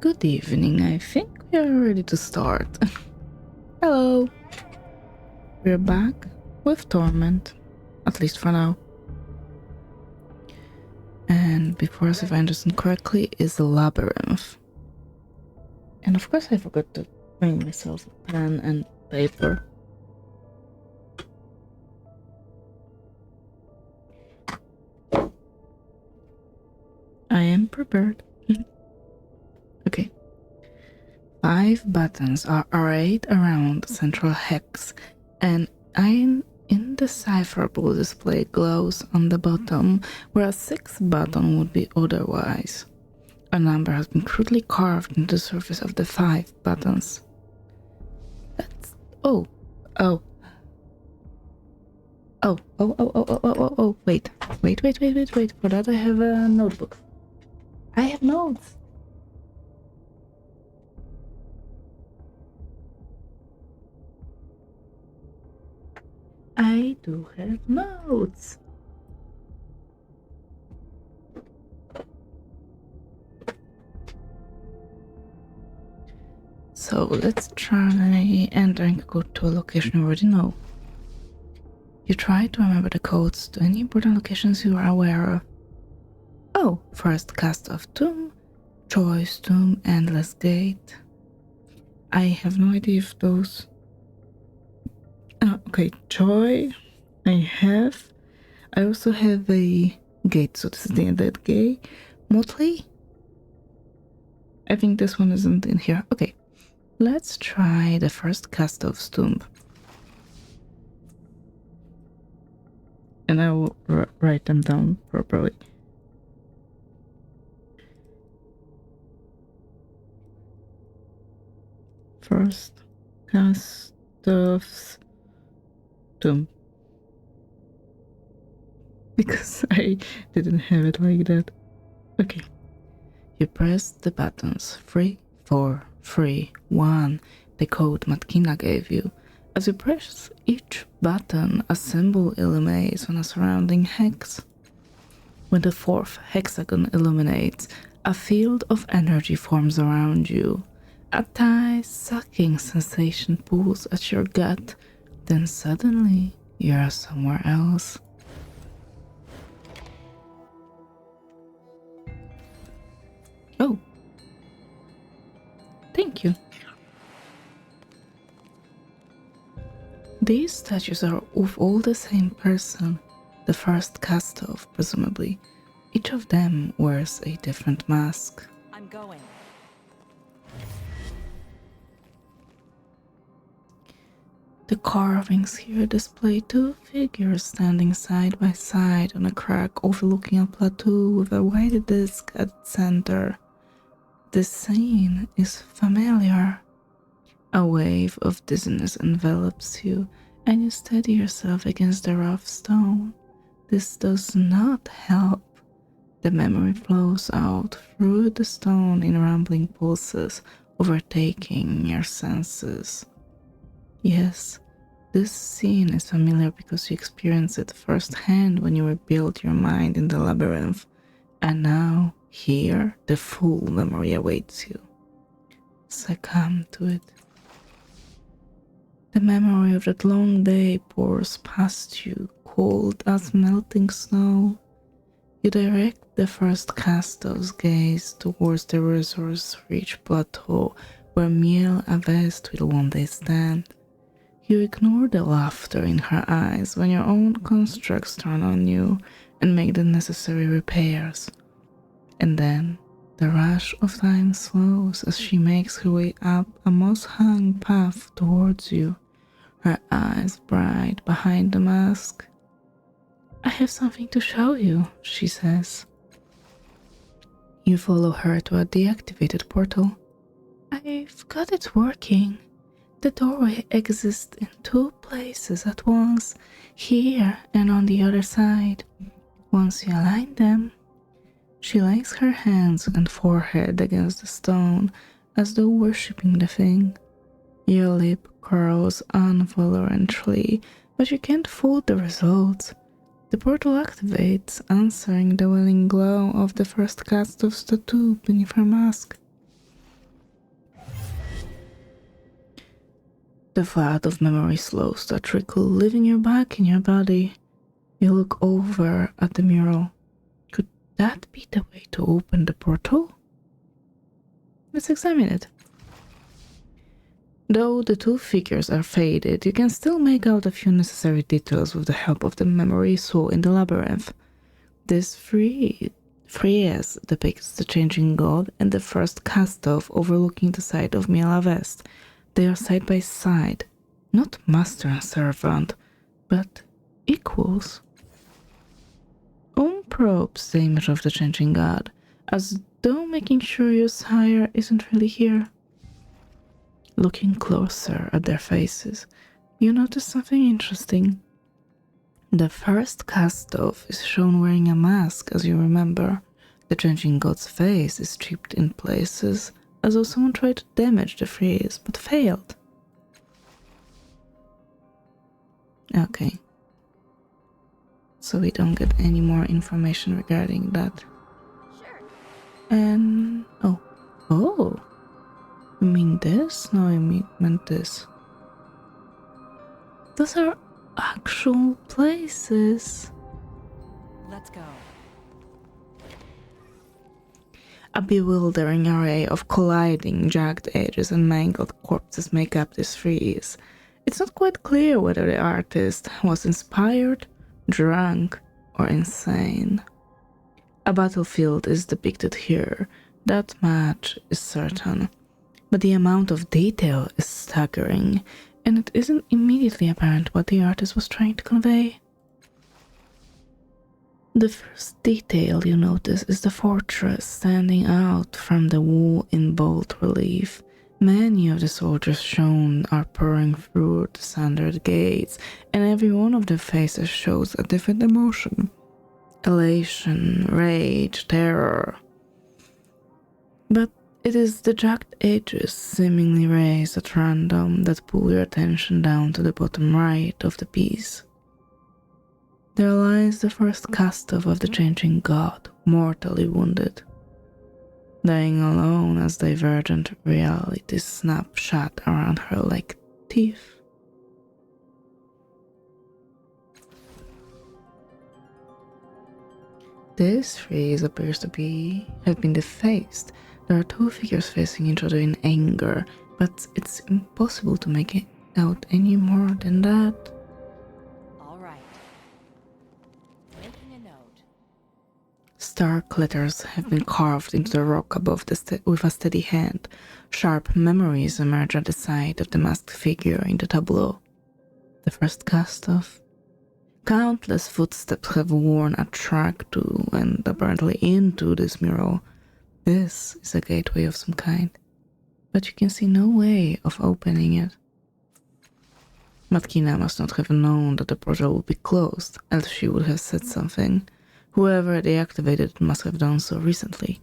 Good evening, I think we are ready to start. Hello! We're back with Torment, at least for now. And before us, if I understand correctly, is the Labyrinth. And of course I forgot to bring myself a pen and paper. I am prepared. Okay. 5 buttons are arrayed around the central hex, and an indecipherable display glows on the bottom, where a 6th button would be otherwise. A number has been crudely carved into the surface of the 5 buttons. That's... Oh. Wait. For that I have a notebook. I have notes. I do have notes. So let's try entering a code to a location you already know. You try to remember the codes to any important locations you are aware of. Oh, first cast of Tomb, Choice Tomb, Endless Gate. I have no idea if those... okay, Joy, I have. I also have a gate, so this is the Undead Gate. Motley? I think this one isn't in here. Okay, let's try the first cast of Tomb. And I will write them down properly. First cast of Tomb. Because I didn't have it like that. Okay. You press the buttons 3, 4, 3, 1, the code Matkina gave you. As you press each button, a symbol illuminates on a surrounding hex. When the 4th hexagon illuminates, a field of energy forms around you. A tight, sucking sensation pulls at your gut, then suddenly you are somewhere else. Oh. Thank you. These statues are of all the same person, the first cast of, presumably. Each of them wears a different mask. I'm going. The carvings here display 2 figures standing side by side on a crack overlooking a plateau with a white disc at the center. This scene is familiar. A wave of dizziness envelops you, and you steady yourself against the rough stone. This does not help. The memory flows out through the stone in rambling pulses, overtaking your senses. Yes, this scene is familiar because you experienced it firsthand when you rebuilt your mind in the labyrinth, and now, here, the full memory awaits you. Succumb to it. The memory of that long day pours past you, cold as melting snow. You direct the first caster's gaze towards the resource-rich plateau where Miel Avest will one day stand. You ignore the laughter in her eyes when your own constructs turn on you and make the necessary repairs. And then the rush of time slows as she makes her way up a moss-hung path towards you, her eyes bright behind the mask. I have something to show you, she says. You follow her to a deactivated portal. I've got it working. The doorway exists in 2 places at once, here and on the other side. Once you align them, she lays her hands and forehead against the stone as though worshipping the thing. Your lip curls involuntarily, but you can't fool the results. The portal activates, answering the welling glow of the first cast of tattoo beneath her mask. The flood of memory slows to a trickle, leaving you back in your body. You look over at the mural. Could that be the way to open the portal? Let's examine it. Though the two figures are faded, you can still make out a few necessary details with the help of the memory saw in the labyrinth. This frieze depicts the changing god and the first cast-off overlooking the side of Miela West. They are side by side, not master and servant, but equals. Probes the image of the changing god, as though making sure your sire isn't really here. Looking closer at their faces, you notice something interesting. The first cast-off is shown wearing a mask, as you remember. The changing god's face is chipped in places, as though someone tried to damage the frieze, but failed. Okay. So we don't get any more information regarding that. Sure. And... Oh! You mean this? No, I meant this. Those are actual places. Let's go. A bewildering array of colliding, jagged edges and mangled corpses make up this frieze. It's not quite clear whether the artist was inspired, drunk, or insane. A battlefield is depicted here, that much is certain, but the amount of detail is staggering, and it isn't immediately apparent what the artist was trying to convey. The first detail you notice is the fortress standing out from the wall in bold relief. Many of the soldiers shown are pouring through the standard gates, and every one of their faces shows a different emotion. Elation, rage, terror. But it is the jagged edges seemingly raised at random that pull your attention down to the bottom right of the piece. There lies the first cast-off of the changing god, mortally wounded, dying alone as divergent realities snap shut around her like teeth. This frieze appears to have been defaced. There are two figures facing each other in anger, but it's impossible to make it out any more than that. All right. Making a note. Stark letters have been carved into the rock above with a steady hand. Sharp memories emerge at the side of the masked figure in the tableau. The first cast-off. Countless footsteps have worn a track to and apparently into this mural. This is a gateway of some kind, but you can see no way of opening it. Matkina must not have known that the portal would be closed, else she would have said something. Whoever deactivated it must have done so recently.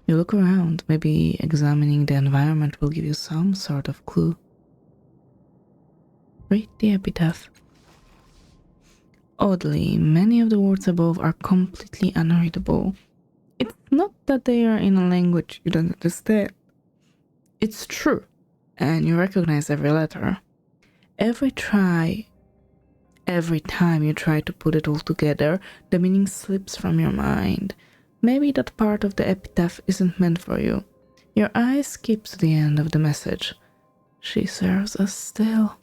You look around, maybe examining the environment will give you some sort of clue. Read the epitaph. Oddly, many of the words above are completely unreadable. It's not that they are in a language you don't understand. It's true, and you recognize every letter. Every time you try to put it all together, the meaning slips from your mind. Maybe that part of the epitaph isn't meant for you. Your eye skips to the end of the message. She serves us still.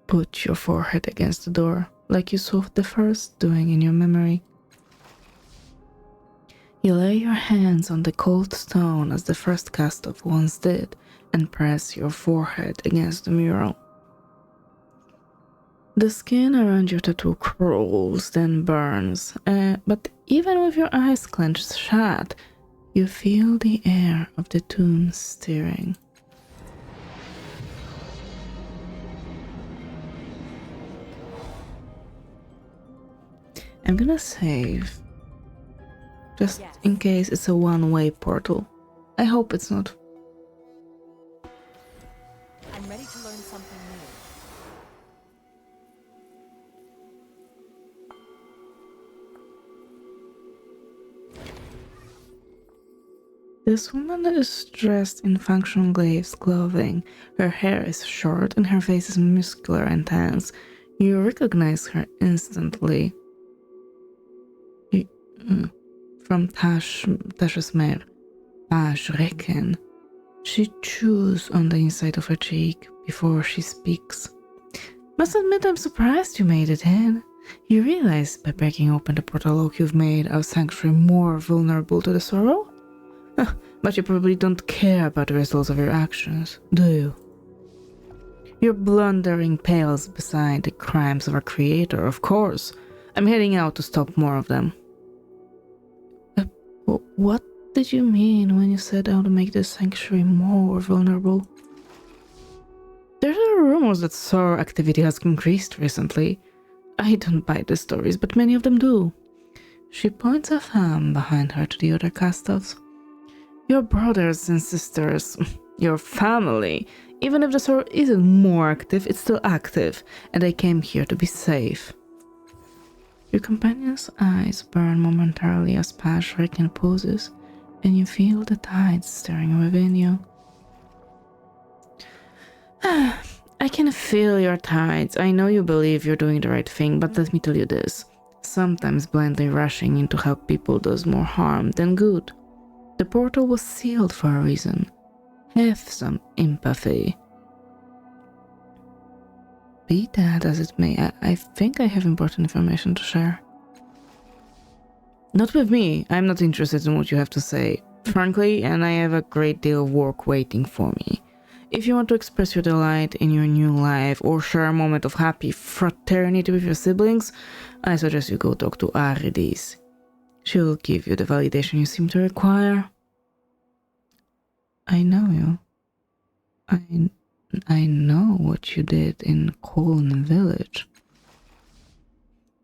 Put your forehead against the door, like you saw the first doing in your memory. You lay your hands on the cold stone as the first cast-off once did, and press your forehead against the mural. The skin around your tattoo crawls, then burns, but even with your eyes clenched shut, you feel the air of the tomb stirring. I'm gonna save, just in case it's a one-way portal. I hope it's not. I'm ready to learn something new. This woman is dressed in functional glaives clothing. Her hair is short and her face is muscular and tense. You recognize her instantly. From Tash's mare, Page Reckon. She chews on the inside of her cheek before she speaks. Must admit I'm surprised you made it in. You realize by breaking open the portal lock you've made our sanctuary more vulnerable to the sorrow? But you probably don't care about the results of your actions, do you? Your blundering pales beside the crimes of our creator, of course. I'm heading out to stop more of them. What did you mean when you said how to make the sanctuary more vulnerable? There are rumors that sorrow activity has increased recently. I don't buy the stories, but many of them do. She points a thumb behind her to the other cast-offs. Your brothers and sisters, your family, even if the sorrow isn't more active, it's still active, and I came here to be safe. Your companion's eyes burn momentarily as Page Reckon poses, and you feel the tides stirring within you. I can feel your tides. I know you believe you're doing the right thing, but let me tell you this. Sometimes blindly rushing in to help people does more harm than good. The portal was sealed for a reason. Have some empathy. Be that as it may, I think I have important information to share. Not with me. I'm not interested in what you have to say, frankly, and I have a great deal of work waiting for me. If you want to express your delight in your new life or share a moment of happy fraternity with your siblings, I suggest you go talk to Aridis. She'll give you the validation you seem to require. I know you. I know what you did in Colne Village.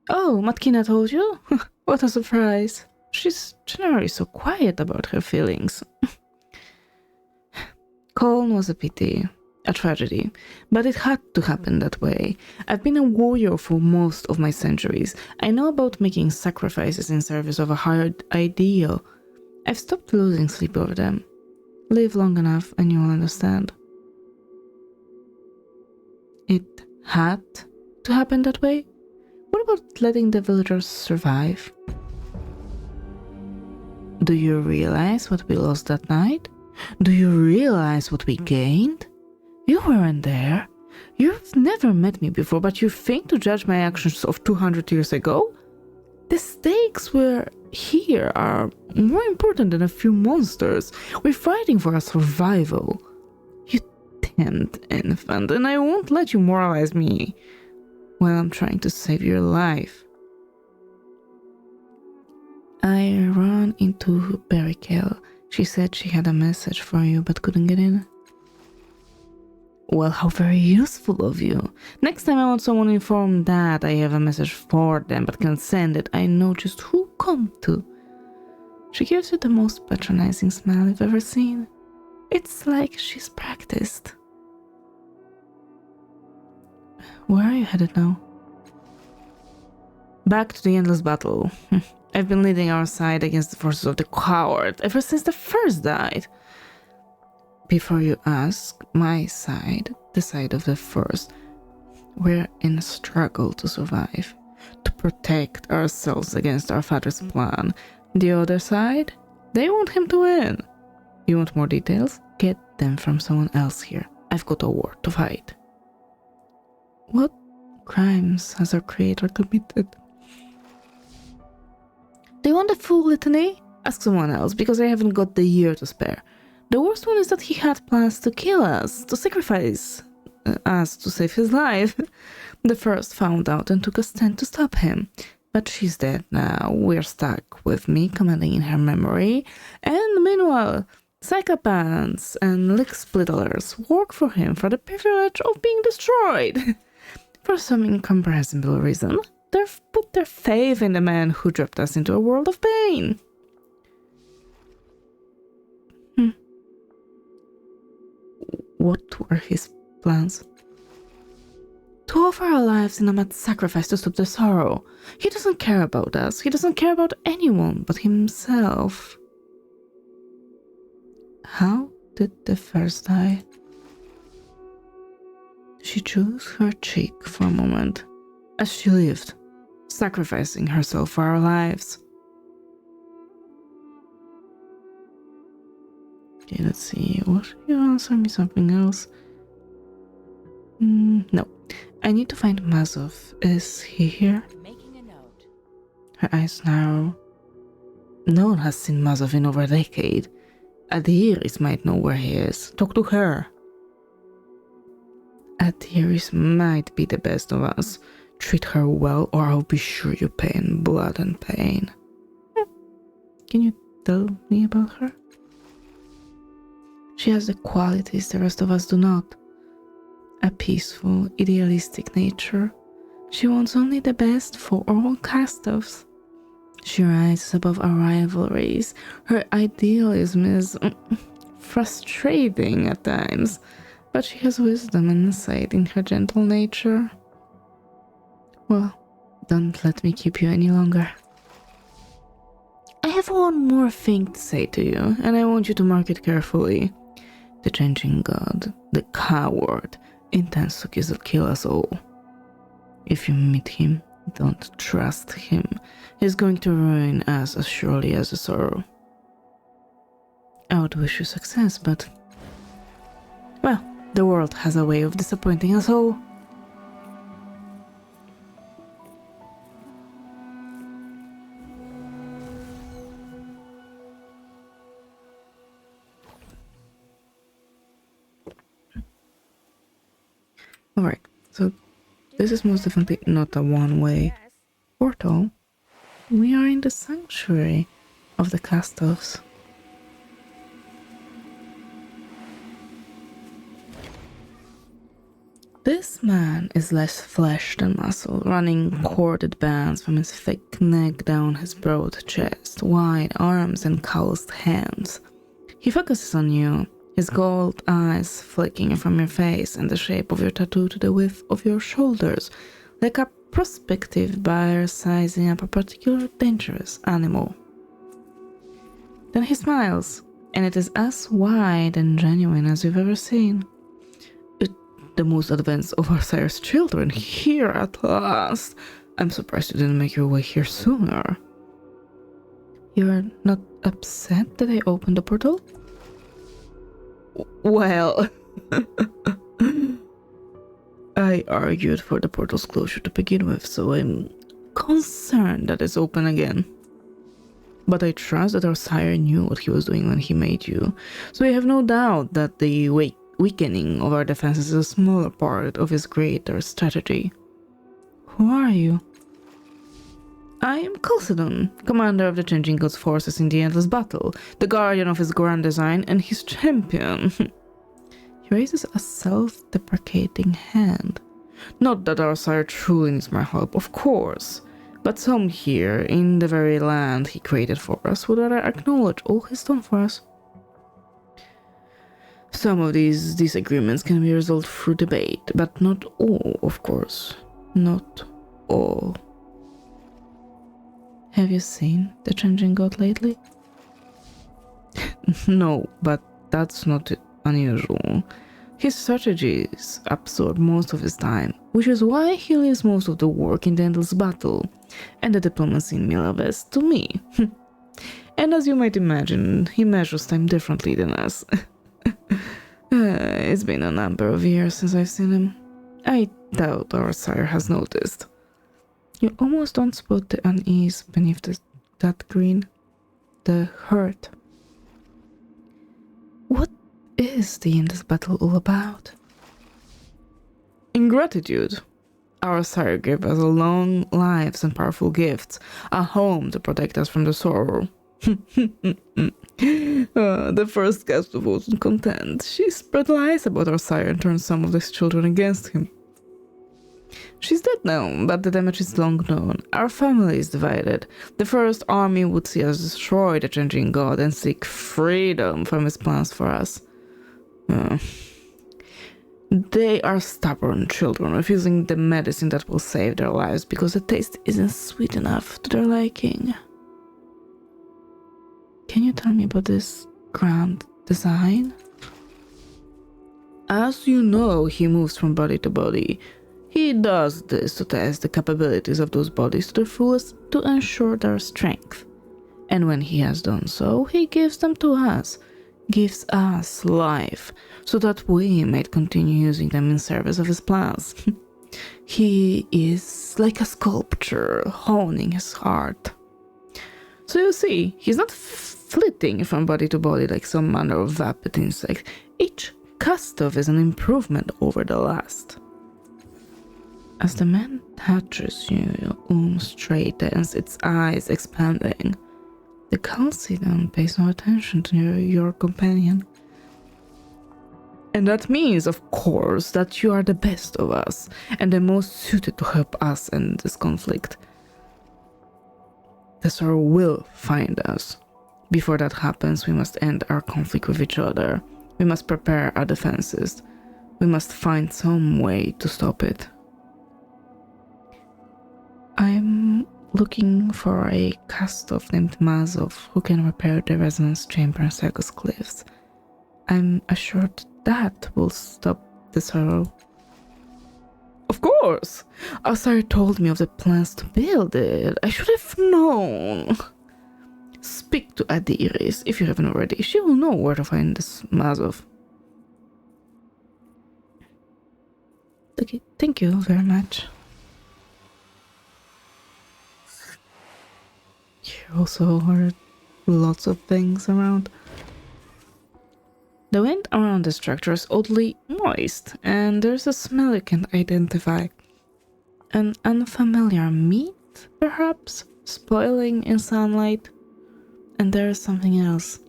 Oh, Matkina told you? What a surprise. She's generally so quiet about her feelings. Colne was a pity, a tragedy, but it had to happen that way. I've been a warrior for most of my centuries. I know about making sacrifices in service of a higher ideal. I've stopped losing sleep over them. Live long enough and you'll understand. It had to happen that way? What about letting the villagers survive? Do you realize what we lost that night? Do you realize what we gained? You weren't there. You've never met me before, but you think to judge my actions of 200 years ago? The stakes we're here are more important than a few monsters. We're fighting for our survival. You damned infant, and I won't let you moralize me while I'm trying to save your life. I ran into Berrikel. She said she had a message for you but couldn't get in. Well, how very useful of you. Next time I want someone informed that I have a message for them but can't send it, I know just who come to. She gives you the most patronizing smile I've ever seen. It's like she's practiced. Where are you headed now? Back to the endless battle. I've been leading our side against the forces of the coward ever since the first died. Before you ask, my side, the side of the first, we're in a struggle to survive, to protect ourselves against our father's plan. The other side, they want him to win. You want more details? Get them from someone else here. I've got a war to fight. What crimes has our creator committed? Do you want a full litany? Ask someone else, because I haven't got the year to spare. The worst one is that he had plans to kill us, to sacrifice us to save his life. The first found out and took a stand to stop him. But she's dead now. We're stuck with me commanding in her memory. And meanwhile, psychopaths and lick-splittlers work for him for the privilege of being destroyed. For some incomprehensible reason, they've put their faith in the man who dropped us into a world of pain. What were his plans? To offer our lives in a mad sacrifice to stop the sorrow. He doesn't care about us. He doesn't care about anyone but himself. How did the first die? She chose her cheek for a moment as she lived, sacrificing herself for our lives. Okay, let's see. What? You answer me something else? No. I need to find Mazov. Is he here? Making a note. Her eyes narrow. No one has seen Mazov in over a decade. Adiris might know where he is. Talk to her. Adiris might be the best of us. Treat her well or I'll be sure you pay in blood and pain. Can you tell me about her? She has the qualities the rest of us do not. A peaceful, idealistic nature. She wants only the best for all cast-offs. She rises above our rivalries. Her idealism is frustrating at times, but she has wisdom and insight in her gentle nature. Well, don't let me keep you any longer. I have one more thing to say to you, and I want you to mark it carefully. The changing god, the coward, intends to kill us all. If you meet him, don't trust him. He's going to ruin us as surely as the sorrow. I would wish you success, but... well, the world has a way of disappointing us all. Alright, so this is most definitely not a one-way portal. We are in the sanctuary of the cast-offs. This man is less flesh than muscle, running corded bands from his thick neck down his broad chest, wide arms and calloused hands. He focuses on you, his gold eyes flicking from your face and the shape of your tattoo to the width of your shoulders, like a prospective buyer sizing up a particular dangerous animal. Then he smiles, and it is as wide and genuine as you've ever seen. The most advanced of our sire's children, here at last. I'm surprised you didn't make your way here sooner. You're not upset that I opened the portal? Well, I argued for the portal's closure to begin with, so I'm concerned that it's open again. But I trust that our sire knew what he was doing when he made you, so I have no doubt that the weakening of our defenses is a smaller part of his greater strategy. Who are you? I am Chalcedon, commander of the Changing Gods forces in the endless battle, the guardian of his grand design and his champion. He raises a self-deprecating hand. Not that our sire truly needs my help, of course, but some here, in the very land he created for us, would rather acknowledge all he's done for us. Some of these disagreements can be resolved through debate, but not all, of course. Not all. Have you seen the Changing God lately? No, but that's not unusual. His strategies absorb most of his time, which is why he leaves most of the work in the endless battle, and the diplomacy in Milavest to me. And as you might imagine, he measures time differently than us. It's been a number of years since I've seen him. I doubt our sire has noticed. You almost don't spot the unease beneath that green. The hurt. What is the endless battle all about? Ingratitude. Our sire gave us long lives and powerful gifts, a home to protect us from the sorrow. The first guest wasn't content. She spread lies about our sire and turned some of his children against him. She's dead now, but the damage is long known. Our family is divided. The First Army would see us destroy the Changing God and seek freedom from his plans for us. They are stubborn children, refusing the medicine that will save their lives because the taste isn't sweet enough to their liking. Can you tell me about this grand design? As you know, he moves from body to body. He does this to test the capabilities of those bodies to the fullest to ensure their strength. And when he has done so, he gives them to us, gives us life, so that we might continue using them in service of his plans. He is like a sculptor honing his heart. So you see, he's not flitting from body to body like some manner of vapid insect. Each cast off is an improvement over the last. As the man touches you, your straightens, its eyes expanding. The Chalcedon pays no attention to your companion. And that means, of course, that you are the best of us, and the most suited to help us in this conflict. The Sorrow will find us. Before that happens, we must end our conflict with each other. We must prepare our defenses. We must find some way to stop it. I'm looking for a cast-off named Mazov who can repair the resonance chamber in Circus Cliffs. I'm assured that will stop the Sorrow. Of course! Asar told me of the plans to build it. I should have known. Speak to Adiris if you haven't already. She will know where to find this Mazov. Okay, thank you very much. You also heard lots of things around. The wind around the structure is oddly moist, and there's a smell you can't identify. An unfamiliar meat, perhaps, spoiling in sunlight. And there is something else.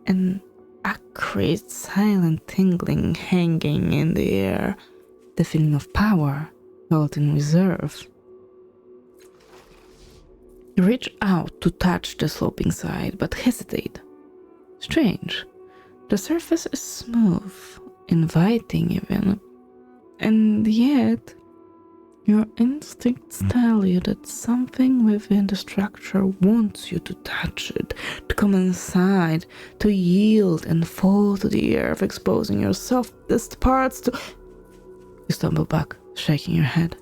An acrid, silent tingling hanging in the air. The feeling of power, held in reserve. You reach out to touch the sloping side, but hesitate. Strange. The surface is smooth, inviting even. And yet, your instincts tell you that something within the structure wants you to touch it, to come inside, to yield and fall to the earth, exposing your softest parts to... You stumble back, shaking your head.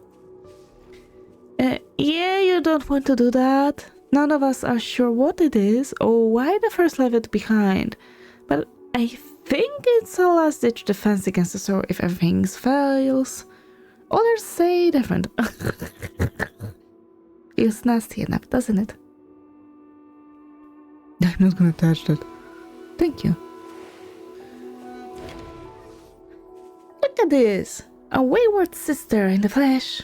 Yeah, you don't want to do that. None of us are sure what it is or why the first left it behind. But I think it's a last-ditch defense against the Sorrow if everything fails. Others say different. Feels nasty enough, doesn't it? I'm not gonna touch that. Thank you. Look at this! A wayward sister in the flesh.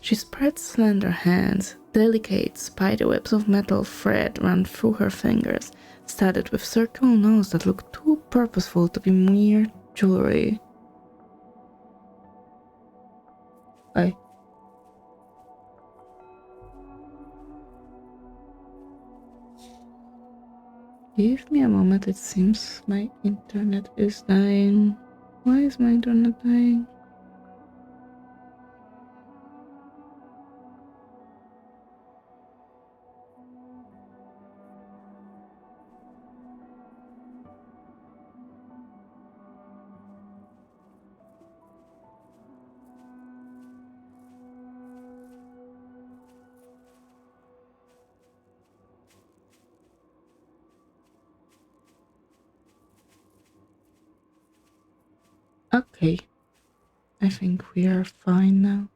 She spreads slender hands. Delicate spiderwebs of metal thread run through her fingers, studded with circular notes that look too purposeful to be mere jewelry. Hi. Give me a moment, it seems my internet is dying. Why is my internet dying? Okay, I think we are fine now.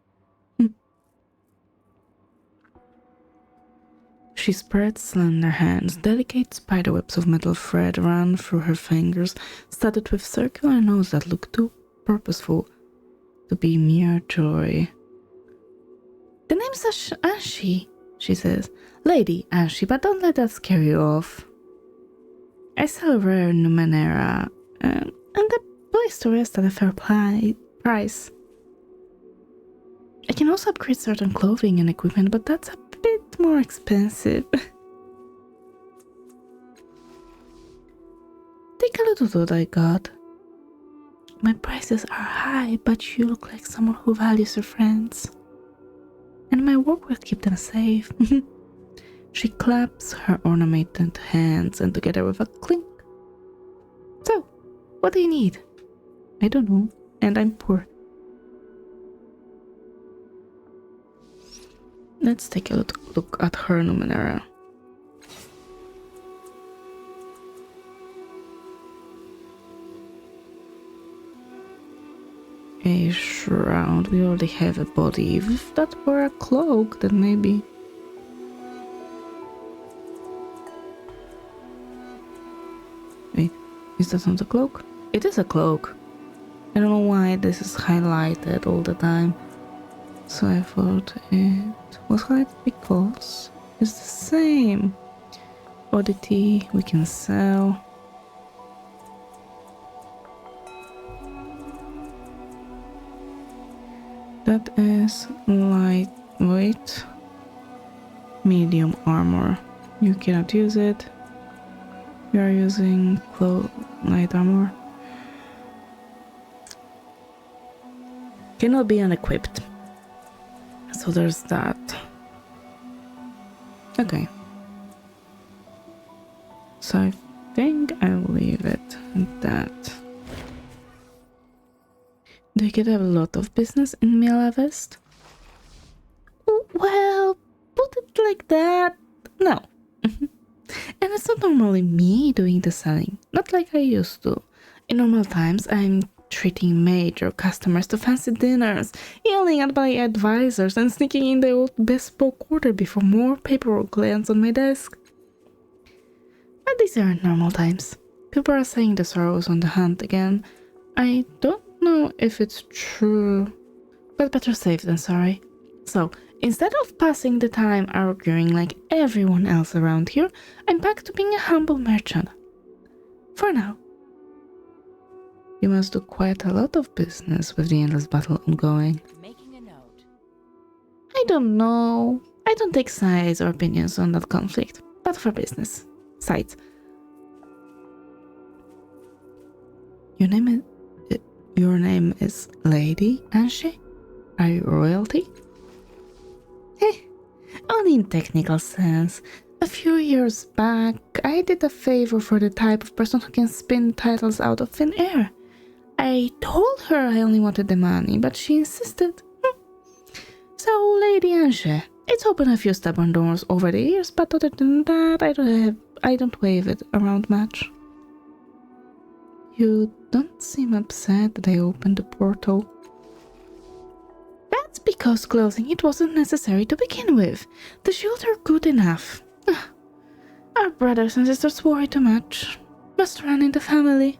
She spreads slender hands. Delicate spiderwebs of metal thread run through her fingers, studded with circular notes that look too purposeful to be mere joy. The name's Anshi, she says. Lady Anshi, but don't let that scare you off. I sell rare Numenera, and the place to rest at a fair price. I can also upgrade certain clothing and equipment, but that's a bit more expensive. Take a look at what I got. My prices are high, but you look like someone who values your friends. And my work will keep them safe. She claps her ornamented hands, and together with a clink. So, What do you need? I don't know. And I'm poor. Let's take a look at her Numenera. A shroud. We already have a body. If that were a cloak, then maybe. Wait, is that not a cloak? It is a cloak. I don't know why this is highlighted all the time. So I thought it was highlighted because it's the same. Oddity, we can sell. That is lightweight, medium armor. You cannot use it. You are using light armor. Cannot be unequipped. So there's that. Okay. So I think I will leave it at that. Do you get a lot of business in Milavest? Well, put it like that. No. And it's not normally me doing the selling. Not like I used to. In normal times, I'm treating major customers to fancy dinners, yelling at my advisors and sneaking in the old bespoke order before more paperwork lands on my desk. But these aren't normal times. People are saying the sorrow's on the hunt again. I don't know if it's true, but better safe than sorry. So, instead of passing the time arguing like everyone else around here, I'm back to being a humble merchant. For now. You must do quite a lot of business with the endless battle ongoing. Making a note. I don't know. I don't take sides or opinions on that conflict, but for business. Sides. Your name is Lady Anshi? Are you royalty? Only in technical sense. A few years back, I did a favor for the type of person who can spin titles out of thin air. I told her I only wanted the money, but she insisted. So, Lady Ange, it's opened a few stubborn doors over the years, but other than that, I don't wave it around much. You don't seem upset that I opened the portal. That's because closing it wasn't necessary to begin with. The shields are good enough. Our brothers and sisters worry too much. Must run in the family.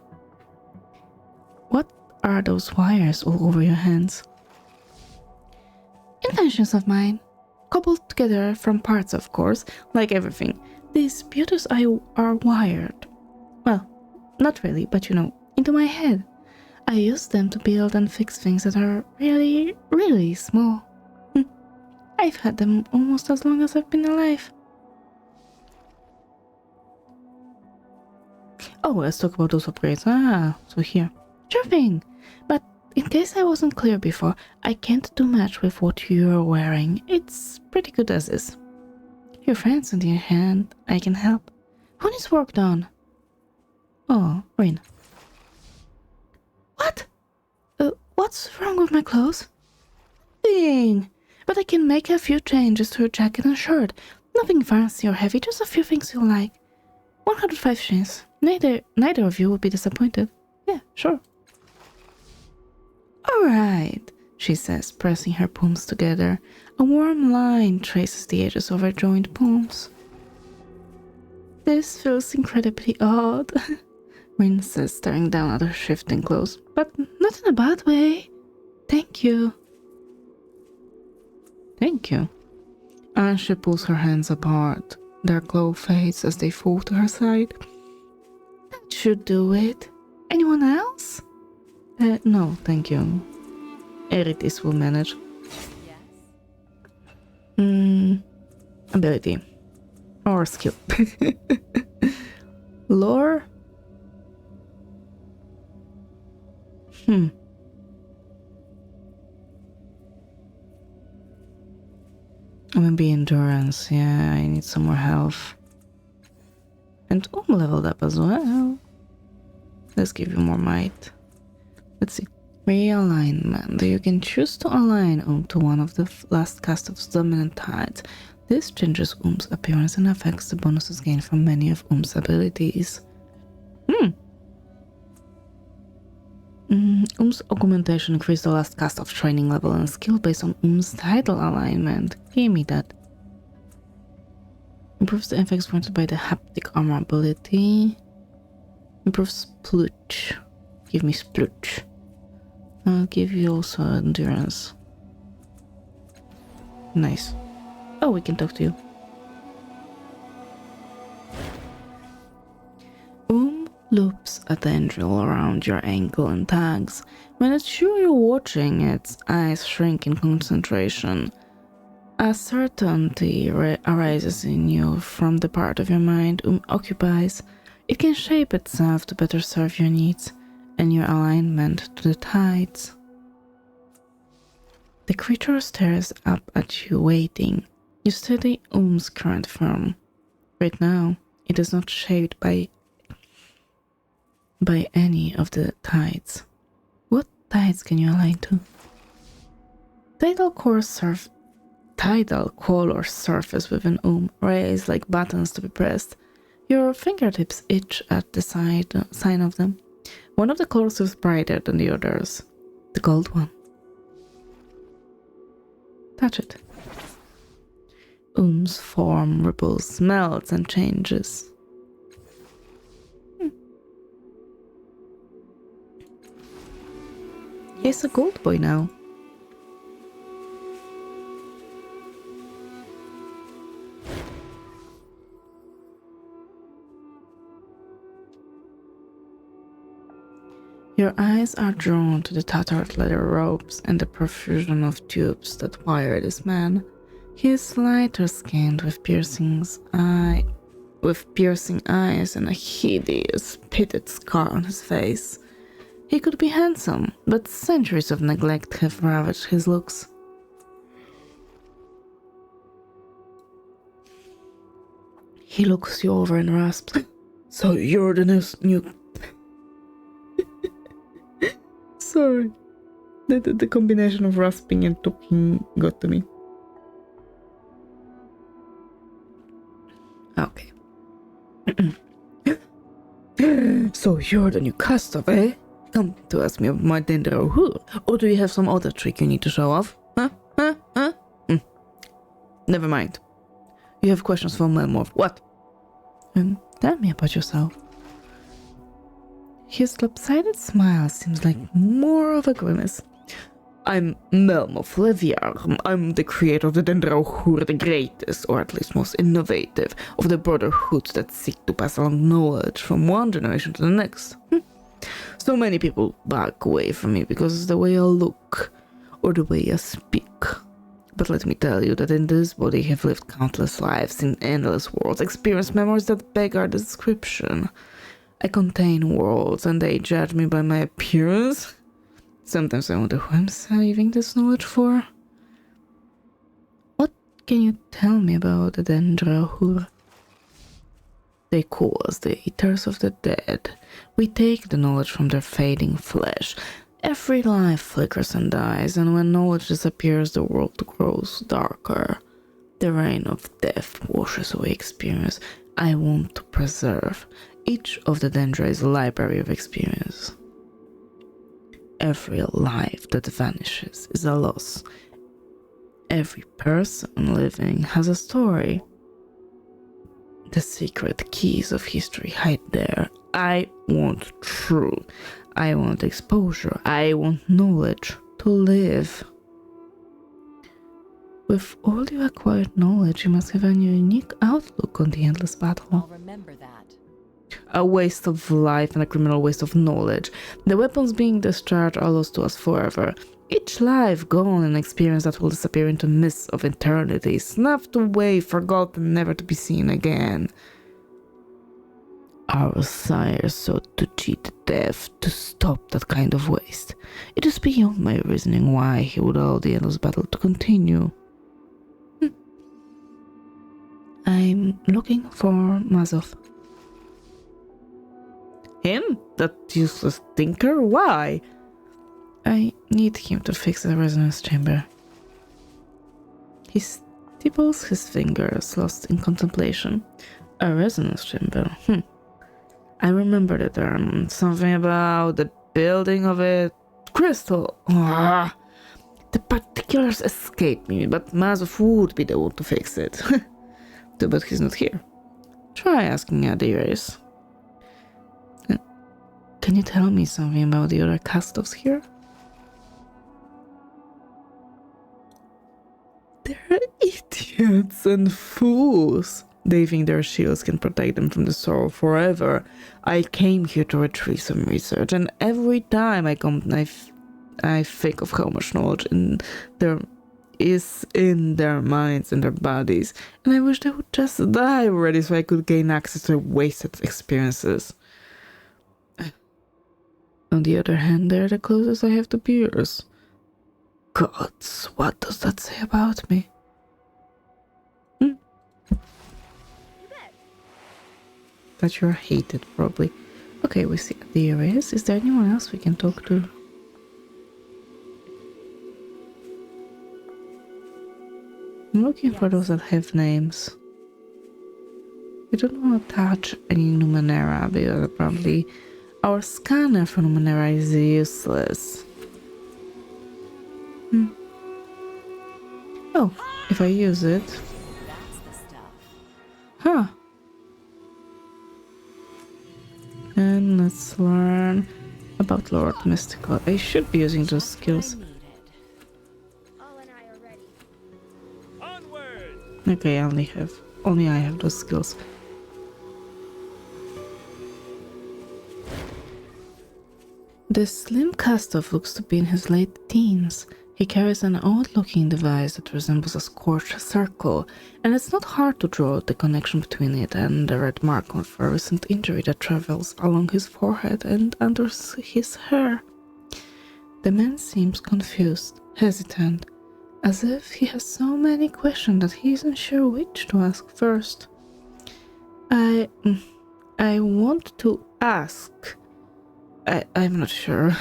What are those wires all over your hands? Inventions of mine. Cobbled together from parts, of course, like everything. These beauties are wired. Well, not really, but you know, into my head. I use them to build and fix things that are really, really small. I've had them almost as long as I've been alive. Oh, let's talk about those upgrades. So here. Sure thing. But in case I wasn't clear before, I can't do much with what you're wearing. It's pretty good as is. Your friends on the other hand, I can help. Who needs work done? Oh, Rin. What? What's wrong with my clothes? Nothing. But I can make a few changes to your jacket and shirt. Nothing fancy or heavy, just a few things you'll like. 105 shins. Neither of you will be disappointed. Yeah, sure. Alright, she says, pressing her palms together. A warm line traces the edges of her joined palms. This feels incredibly odd, Rin says, staring down at her shifting clothes. But not in a bad way. Thank you. Thank you. And she pulls her hands apart. Their glow fades as they fall to her side. That should do it. Anyone else? No, thank you. Eritis will manage. Yes. Ability. Or skill. Lore? Maybe endurance, yeah, I need some more health. And leveled up as well. Let's give you more might. Let's see. Realignment. You can choose to align to one of the last cast of dominant tides. This changes appearance and affects the bonuses gained from many of abilities. Augmentation increases the last cast of training level and skill based on title alignment. Give me that. Improves the effects granted by the haptic armor ability. Improves splooch. Give me splooch. I'll give you also endurance. Nice. Oh, we can talk to you. Loops a tendril around your ankle and tags. When it's sure you're watching, its eyes shrink in concentration. A certainty arises in you from the part of your mind occupies. It can shape itself to better serve your needs and your alignment to the tides. The creature stares up at you, waiting. You study current form. Right now, it is not shaped by any of the tides. What tides can you align to? Tidal color surface within raised like buttons to be pressed. Your fingertips itch at the sign of them. One of the colors is brighter than the others. The gold one. Touch it. Form ripples, melts, and changes. He's a gold boy now. Your eyes are drawn to the tattered leather robes and the profusion of tubes that wire this man. He is lighter skinned with piercing eyes and a hideous pitted scar on his face. He could be handsome, but centuries of neglect have ravaged his looks. He looks you over and rasps, "So you're the new..." Sorry. The combination of rasping and talking got to me. Okay. "So you're the new Custov, eh? Come to ask me about my Dendro, or do you have some other trick you need to show off? Huh? Never mind. You have questions for Melmorph. What? Tell me about yourself." His lopsided smile seems like more of a grimace. "I'm Melmorph Leviar. I'm the creator of the Dendro, the greatest, or at least most innovative, of the brotherhoods that seek to pass along knowledge from one generation to the next. So many people back away from me because of the way I look, or the way I speak. But let me tell you that in this body I have lived countless lives in endless worlds, experienced memories that beg our description. I contain worlds, and they judge me by my appearance. Sometimes I wonder who I'm saving this knowledge for. What can you tell me about the Dendro? They call us the eaters of the dead. We take the knowledge from their fading flesh. Every life flickers and dies, and when knowledge disappears, the world grows darker. The rain of death washes away experience I want to preserve. Each of the Dendra is a library of experience. Every life that vanishes is a loss. Every person living has a story. The secret keys of history hide there. I want truth. I want exposure. I want knowledge to live. With all your acquired knowledge, you must have a unique outlook on the endless battle. I'll remember that. A waste of life and a criminal waste of knowledge. The weapons being discharged are lost to us forever. Each life gone, an experience that will disappear into mists of eternity, snuffed away, forgotten, never to be seen again. Our sire sought to cheat death to stop that kind of waste. It is beyond my reasoning why he would allow the endless battle to continue. I'm looking for Mazov. Him? That useless tinker? Why? I need him to fix the resonance chamber. He stipbles his fingers, lost in contemplation. A resonance chamber? I remember the term. Something about the building of it. Crystal. The particulars escape me, but Mazov would be the one to fix it. Too bad he's not here. Try asking Adiris. Can you tell me something about the other Kastovs here? They're idiots and fools. They think their shields can protect them from the sorrow forever. I came here to retrieve some research, and every time I come, I think of how much knowledge there is in their minds and their bodies, and I wish they would just die already so I could gain access to wasted experiences. On the other hand, they're the closest I have to peers. Gods, what does that say about me? That you're hated, probably. Okay, we see there is. Is there anyone else we can talk to? I'm looking for those that have names. We don't want to touch any Numenera because probably our scanner for Numenera is useless. Oh, if I use it. That's the stuff. Huh. And let's learn about Lord Mystical. I should be using those skills. All and I are ready. Onward! Okay, only I have those skills. The slim Kastov looks to be in his late teens. He carries an odd-looking device that resembles a scorched circle, and it's not hard to draw the connection between it and the red mark of a recent injury that travels along his forehead and under his hair. The man seems confused, hesitant, as if he has so many questions that he isn't sure which to ask first. I want to ask. I'm not sure.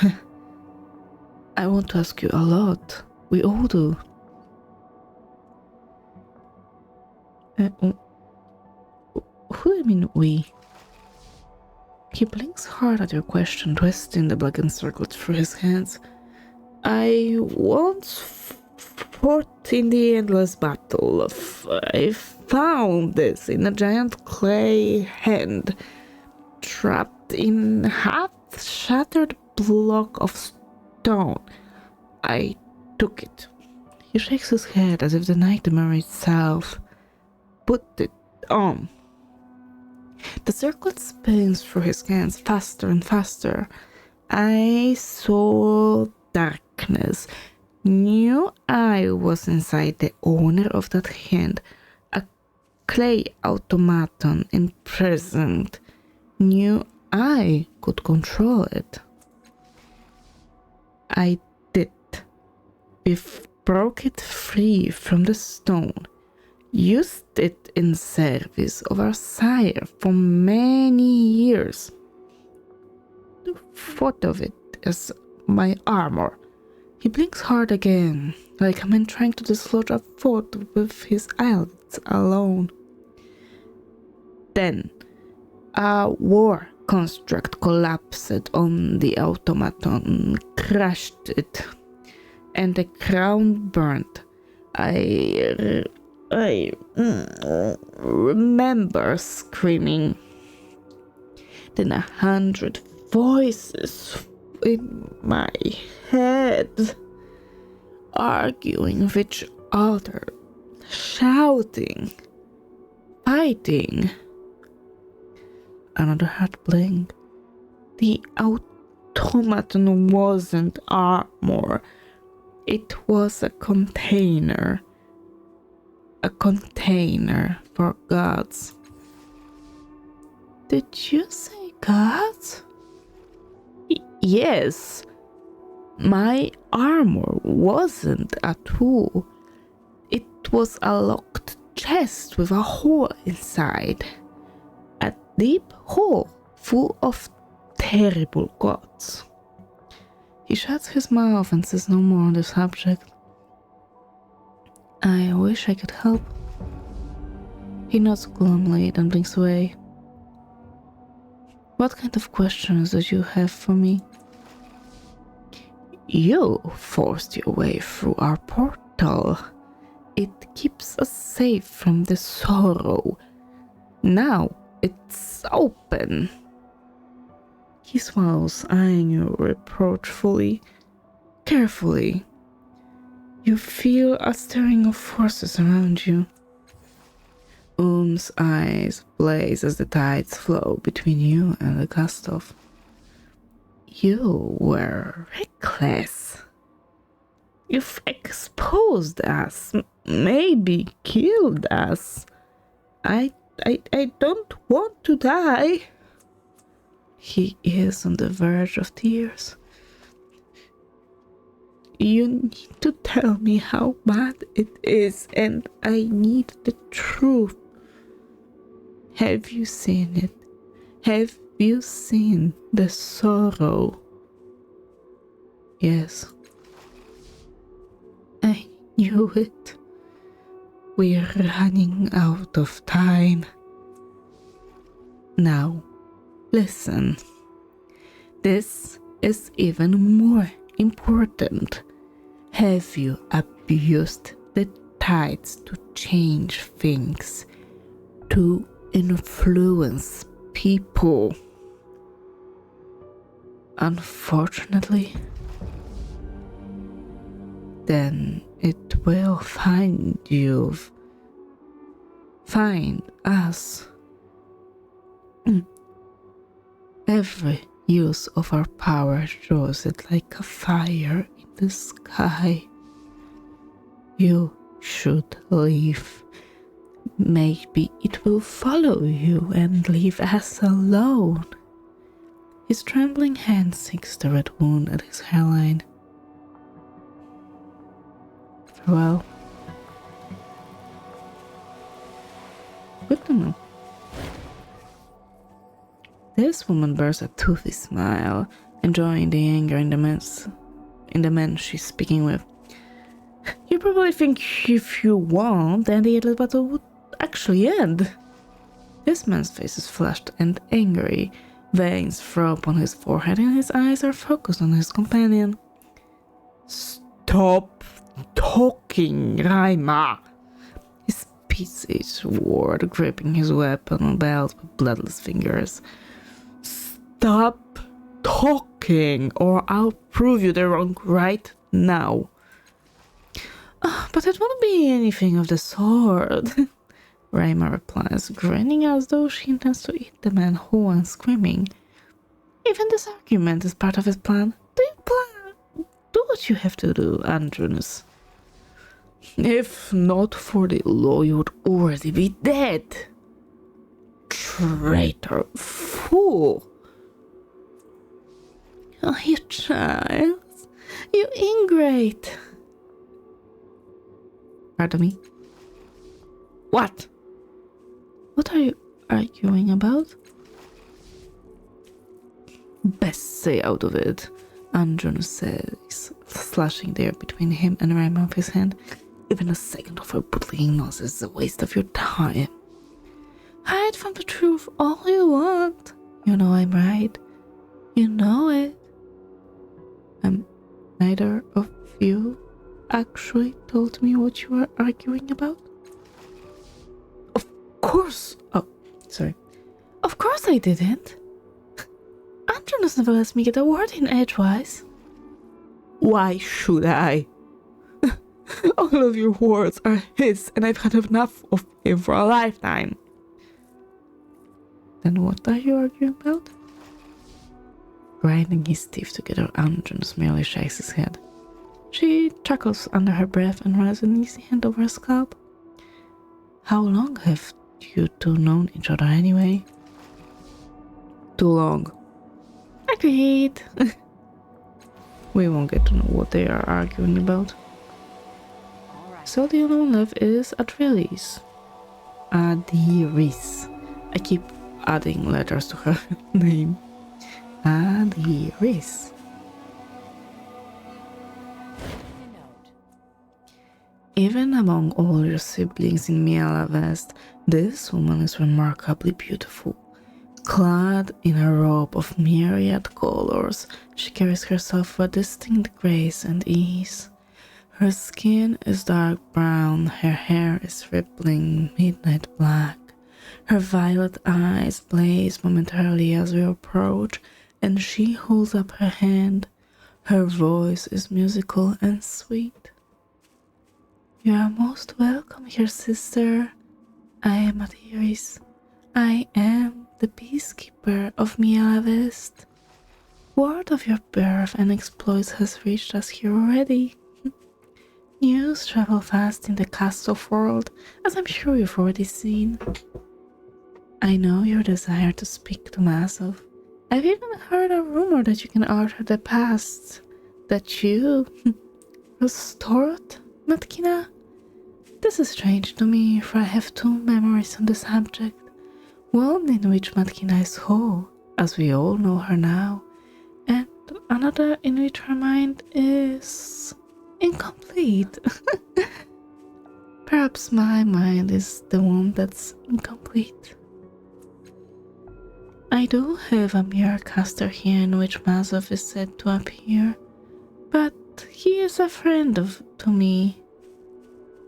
I want to ask you a lot. We all do. Who do you mean we? He blinks hard at your question, twisting the blackened circle through his hands. I once fought in the endless battle. I found this in a giant clay hand, trapped in half-shattered block of stone. I took it. He shakes his head as if the nightmare itself put it on. The circlet spins through his hands faster and faster. I saw darkness. Knew I was inside the owner of that hand, a clay automaton imprisoned. Knew I could control it. I did. We broke it free from the stone, used it in service of our sire for many years. Thought of it as my armor. He blinks hard again, like a man trying to dislodge a thought with his eyelids alone. Then, a war construct collapsed on the automaton, crushed it, and the crown burned. I remember screaming. Then 100 voices in my head, arguing with each other, shouting, fighting. Another heart blink. The automaton wasn't armor. It was a container. A container for gods. Did you say gods? Yes. My armor wasn't a tool. It was a locked chest with a hole inside. A deep hole full of terrible gods. He shuts his mouth and says no more on the subject. I wish I could help. He nods gloomily, then blinks away. What kind of questions did you have for me? You forced your way through our portal. It keeps us safe from the sorrow. Now it's open. He smiles, eyeing you reproachfully. Carefully. You feel a stirring of forces around you. Eyes blaze as the tides flow between you and the Gustav. You were reckless. You've exposed us, maybe killed us. I don't want to die. He is on the verge of tears. You need to tell me how bad it is, and I need the truth. Have you seen it? Have you seen the sorrow? Yes. I knew it. We're running out of time. Now, listen. This is even more important. Have you abused the tides to change things, to influence people? Unfortunately, then it will find you. Find us. Every use of our power shows it like a fire in the sky. You should leave. Maybe it will follow you and leave us alone. His trembling hand sinks the red wound at his hairline. Farewell. Good to know. This woman bears a toothy smile, enjoying the anger in the man she's speaking with. You probably think if you want, then the little battle would actually end. This man's face is flushed and angry. Veins throb on his forehead and his eyes are focused on his companion. Stop talking, Raima! He spits each word, gripping his weapon belt with bloodless fingers. Stop talking, or I'll prove you the wrong right now. But it won't be anything of the sort, Raima replies, grinning as though she intends to eat the man whole and screaming. Even this argument is part of his plan. Do what you have to do, Andronus. If not for the law, you would already be dead. Traitor, fool. Oh, you child, you ingrate. Pardon me? What? What are you arguing about? Best stay out of it, Andron says, slashing the air between him and Raima with his hand. Even a second of her bullying nonsense is a waste of your time. Hide from the truth all you want. You know I'm right. You know it. Neither of you actually told me what you were arguing about? Of course. Oh, sorry. Of course I didn't. Andronus never lets me get a word in edgewise. Why should I? All of your words are his, and I've had enough of him for a lifetime. Then what are you arguing about? Grinding his teeth together, Andronus merely shakes his head. She chuckles under her breath and runs an easy hand over her scalp. How long have you two known each other anyway? Too long. Agreed. We won't get to know what they are arguing about. All right. So the only one left is Adrilis. Adiris. I keep adding letters to her name. Labyrinth. A note. Even among all your siblings in Miela West, this woman is remarkably beautiful. Clad in a robe of myriad colors, she carries herself with distinct grace and ease. Her skin is dark brown, her hair is rippling midnight black. Her violet eyes blaze momentarily as we approach, and she holds up her hand. Her voice is musical and sweet. You are most welcome here, sister. I am Atiris. I am the peacekeeper of Miela West. Word of your birth and exploits has reached us here already. News travel fast in the castle world, as I'm sure you've already seen. I know your desire to speak to Masov. I've even heard a rumor that you can alter the past. That you restored Matkina? This is strange to me, for I have two memories on the subject. One in which Matkina is whole, as we all know her now, and another in which her mind is incomplete. Perhaps my mind is the one that's incomplete. I do have a mirror caster here in which Mazov is said to appear, but he is a friend to me,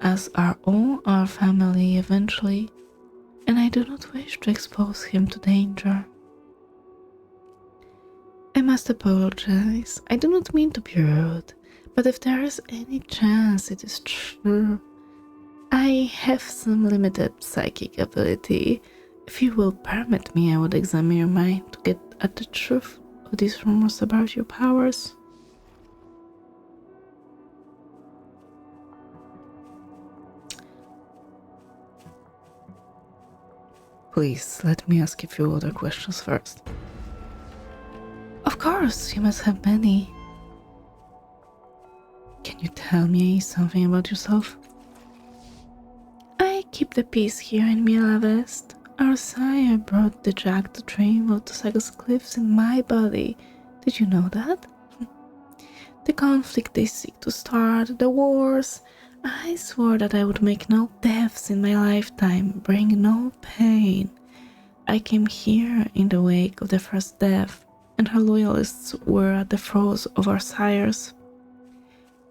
as are all our family eventually, and I do not wish to expose him to danger. I must apologize. I do not mean to be rude, but if there is any chance it is true, I have some limited psychic ability. If you will permit me, I would examine your mind to get at the truth of these rumors about your powers. Please, let me ask a few other questions first. Of course, you must have many. Can you tell me something about yourself? I keep the peace here in Miela West. Our sire brought the jagged dream of the Sagas cliffs in my body. Did you know that? The conflict they seek to start, the wars. I swore that I would make no deaths in my lifetime, bring no pain. I came here in the wake of the first death, and her loyalists were at the throes of our sires.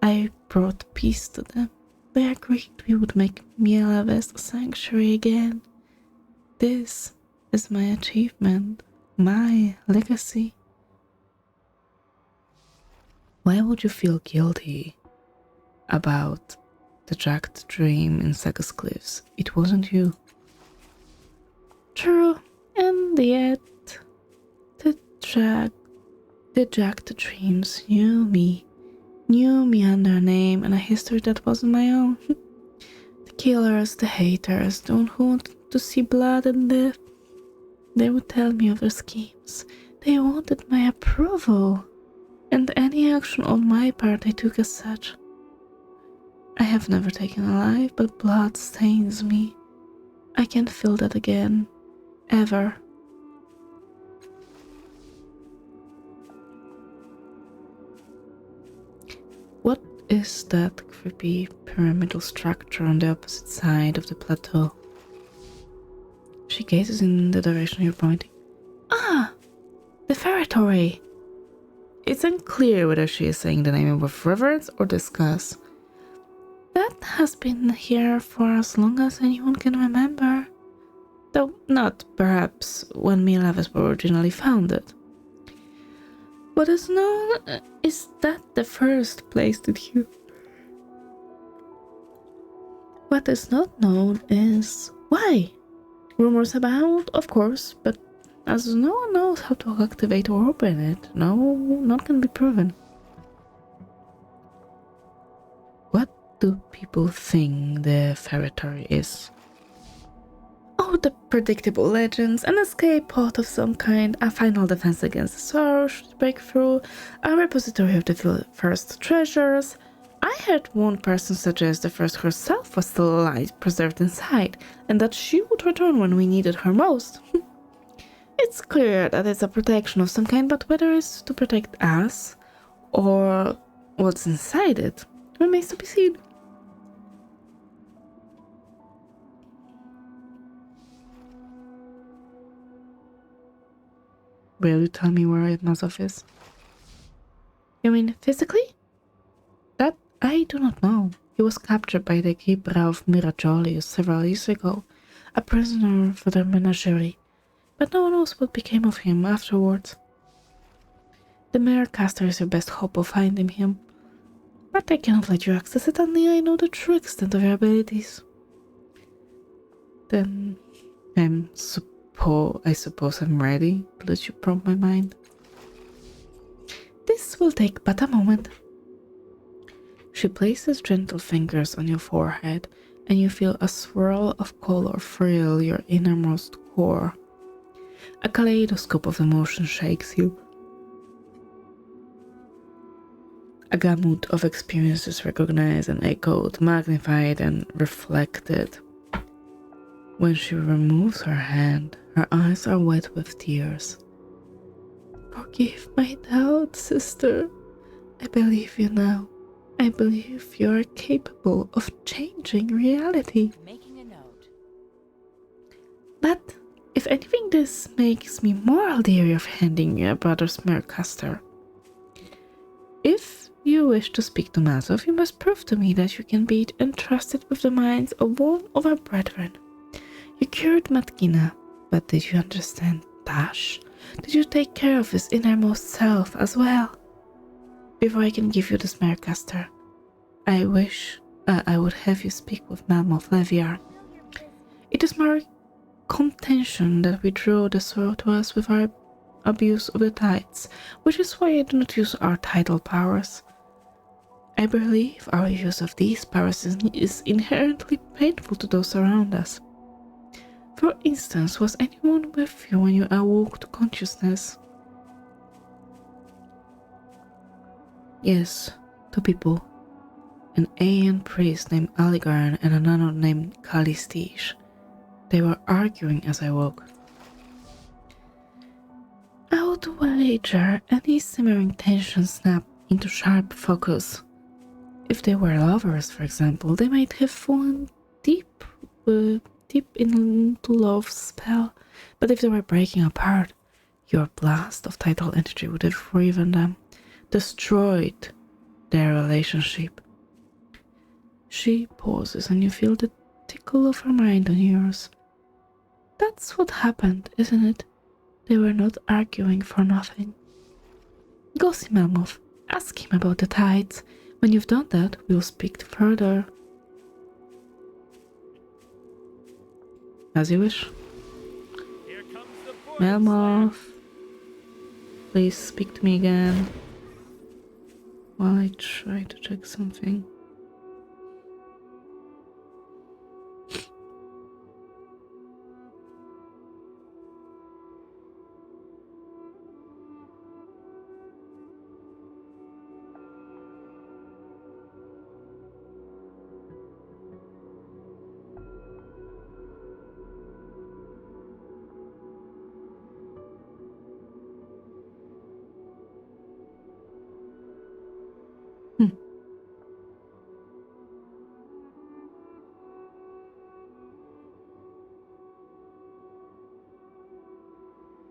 I brought peace to them. They agreed we would make Miela West a sanctuary again. This is my achievement, my legacy. Why would you feel guilty about the jagged dream in Sagas Cliffs? It wasn't you. True, and yet the jagged dreams knew me under a name and a history that wasn't my own. The killers, the haters, the one who wanted to see blood and death. They would tell me of their schemes. They wanted my approval, and any action on my part they took as such. I have never taken a life, but blood stains me. I can't feel that again, ever. What is that creepy pyramidal structure on the opposite side of the plateau? She gazes in the direction you're pointing. Ah! The ferretory! It's unclear whether she is saying the name with reverence or disgust. That has been here for as long as anyone can remember. Though not, perhaps, when Miela West was originally founded. What is known is that the first place that you... What is not known is why. Rumors abound, of course, but as no one knows how to activate or open it, none can be proven. What do people think the ferretory is? Oh, the predictable legends, an escape pod of some kind, a final defense against the sorrow should break through, a repository of the first treasures. I heard one person suggest the first herself was still alive, preserved inside, and that she would return when we needed her most. It's clear that it's a protection of some kind, but whether it's to protect us or what's inside it remains to be seen. Will you tell me where Mazov is? You mean physically? That I do not know. He was captured by the keeper of Mirajoli several years ago, a prisoner for the menagerie, but no one knows what became of him afterwards. The Mare Caster is your best hope of finding him, but I cannot let you access it until I know the true extent of your abilities. Then I suppose I'm ready to let you prompt my mind. This will take but a moment. She places gentle fingers on your forehead, and you feel a swirl of color thrill your innermost core. A kaleidoscope of emotion shakes you. A gamut of experiences recognized and echoed, magnified and reflected. When she removes her hand, her eyes are wet with tears. Forgive my doubt, sister. I believe you now. I believe you are capable of changing reality. Making a note. But if anything, this makes me more leery of handing you a brother's Mercaster. If you wish to speak to Mazov, you must prove to me that you can be entrusted with the minds of one of our brethren. You cured Matkina, but did you understand Dash? Did you take care of his innermost self as well? Before I can give you this Mercaster, I wish I would have you speak with Malmoth Leviar. It is my contention that we draw the sword to us with our abuse of the tides, which is why I do not use our tidal powers. I believe our use of these powers is inherently painful to those around us. For instance, was anyone with you when you awoke to consciousness? Yes, 2 people. An Aeon priest named Aligarn and another named Kalistish. They were arguing as I woke. I would wager any simmering tension snapped into sharp focus. If they were lovers, for example, they might have fallen deep into love's spell, but if they were breaking apart, your blast of tidal energy would have riven them, destroyed their relationship. She pauses and you feel the tickle of her mind on yours. That's what happened, isn't it? They were not arguing for nothing. Go see Melmoth. Ask him about the tides. When you've done that, we'll speak further. As you wish. Melmoth, please speak to me again while I try to check something.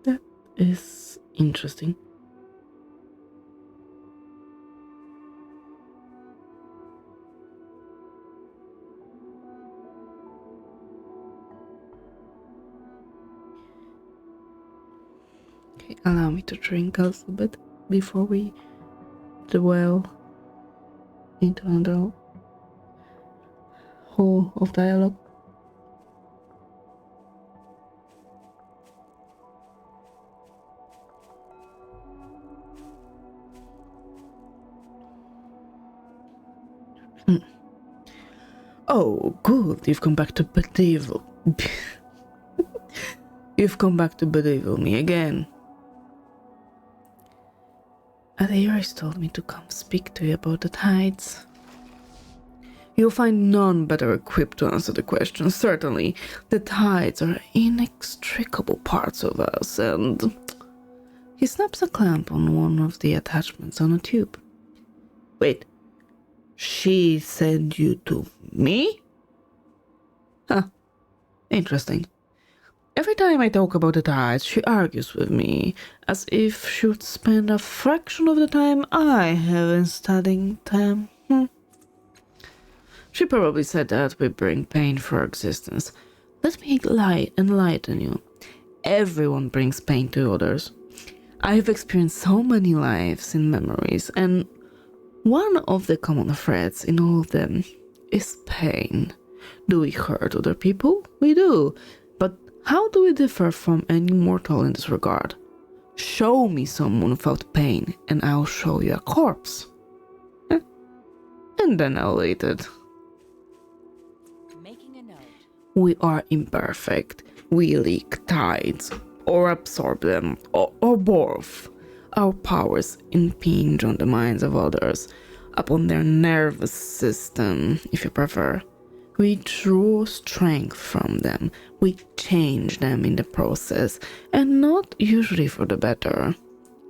That is interesting. Okay, allow me to drink a little bit before we dwell into another whole of dialogue. Oh, good, you've come back to bedevil. You've come back to bedevil me again. Adairis told me to come speak to you about the tides. You'll find none better equipped to answer the question. Certainly, the tides are inextricable parts of us, and he snaps a clamp on one of the attachments on a tube. Wait, she sent you to me? Huh, interesting. Every time I talk about the tides, she argues with me, as if she would spend a fraction of the time I have in studying them. She probably said that we bring pain for our existence. Let me enlighten you. Everyone brings pain to others. I have experienced so many lives in memories, and one of the common threads in all of them is pain. Do we hurt other people? We do. But how do we differ from any mortal in this regard? Show me someone without pain, and I'll show you a corpse. And then I'll eat it. Making a note. We are imperfect. We leak tides, or absorb them, or both. Our powers impinge on the minds of others, upon their nervous system, if you prefer. We draw strength from them. We change them in the process, and not usually for the better.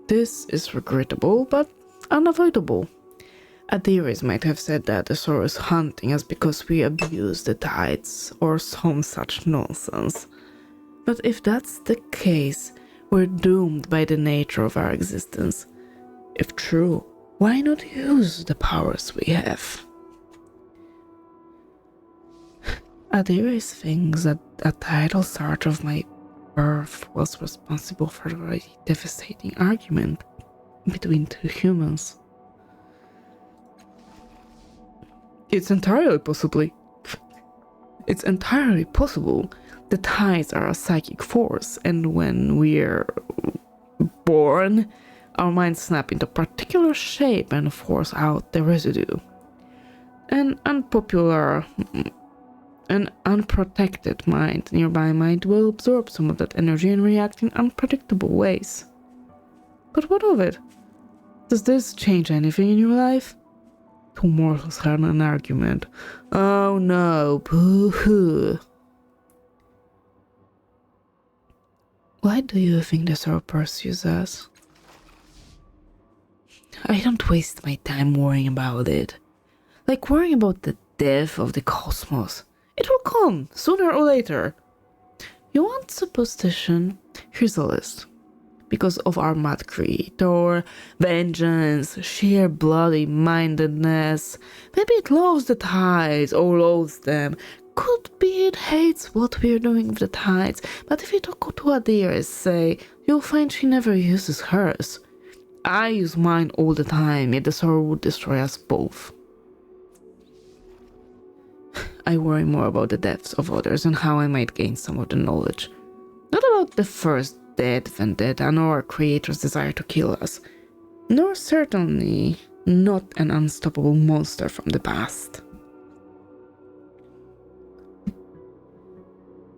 This is regrettable, but unavoidable. Adiris might have said that the Zoro is hunting us because we abuse the tides, or some such nonsense. But if that's the case, we're doomed by the nature of our existence. If true, why not use the powers we have? Adiris thinks that a tidal surge of my birth was responsible for the devastating argument between two humans. It's entirely possible. The tides are a psychic force, and when we're born, our minds snap into a particular shape and force out the residue. An unprotected nearby mind will absorb some of that energy and react in unpredictable ways. But what of it? Does this change anything in your life? Two mortals had an argument. Oh no, boo-hoo. Why do you think the Zoro pursues us? I don't waste my time worrying about it. Like worrying about the death of the cosmos. It will come, sooner or later. You want superstition? Here's a list. Because of our mad greed, or vengeance, sheer bloody mindedness. Maybe it loves the tides, or loathes them. Could be it hates what we're doing with the tides, but if you talk to Adiris, say, you'll find she never uses hers. I use mine all the time, yet the Zoro would destroy us both. I worry more about the deaths of others and how I might gain some of the knowledge. Not about the first dead vendetta nor our creator's desire to kill us, nor certainly not an unstoppable monster from the past.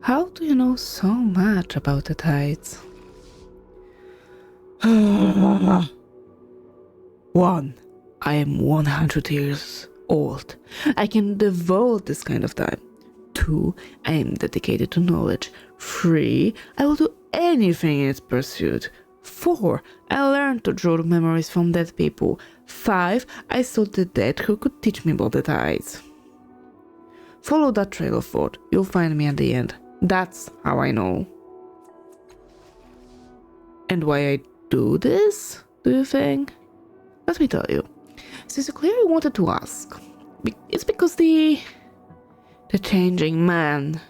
How do you know so much about the tides? 1. I am 100 years old. I can devote this kind of time. 2. I am dedicated to knowledge. 3. I will do anything in its pursuit. 4. I learned to draw memories from dead people. 5. I sought the dead who could teach me about the tides. Follow that trail of thought. You'll find me at the end. That's how I know. And why I do this, do you think? Let me tell you. Since you clearly wanted to ask, it's because the changing man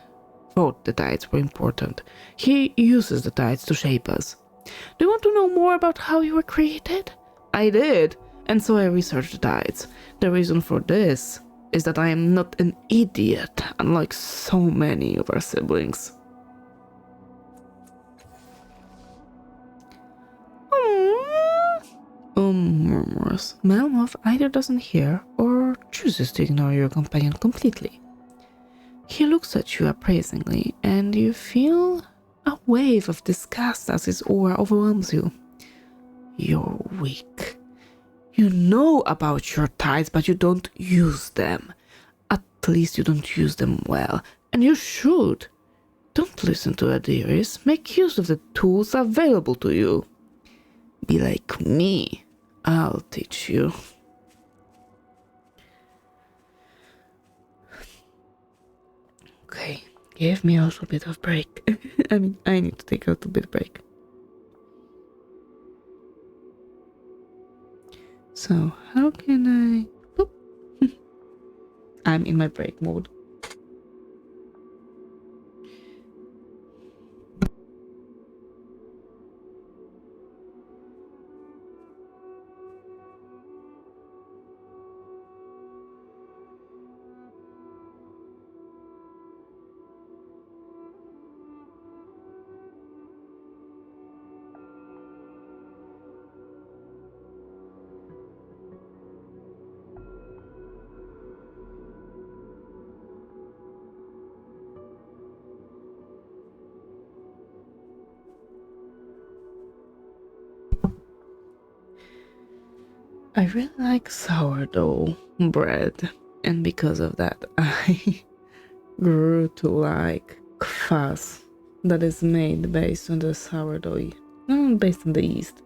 thought the tides were important. He uses the tides to shape us. Do you want to know more about how you were created? I did, and so I researched the tides. The reason for this is that I am not an idiot, unlike so many of our siblings. Murmurs. Melmoth either doesn't hear or chooses to ignore your companion completely. He looks at you appraisingly, and you feel a wave of disgust as his aura overwhelms you. You're weak. You know about your tides, but you don't use them. at least you don't use them well. And you should. Don't listen to ideas. Make use of the tools available to you. Be like me. I'll teach you. Okay, give me a little bit of break. I mean, I need to take a little bit of break. So, how can I... Oop. I'm in my break mode. I really like sourdough bread, and because of that, I grew to like kvass that is made based on the sourdough, based on the yeast.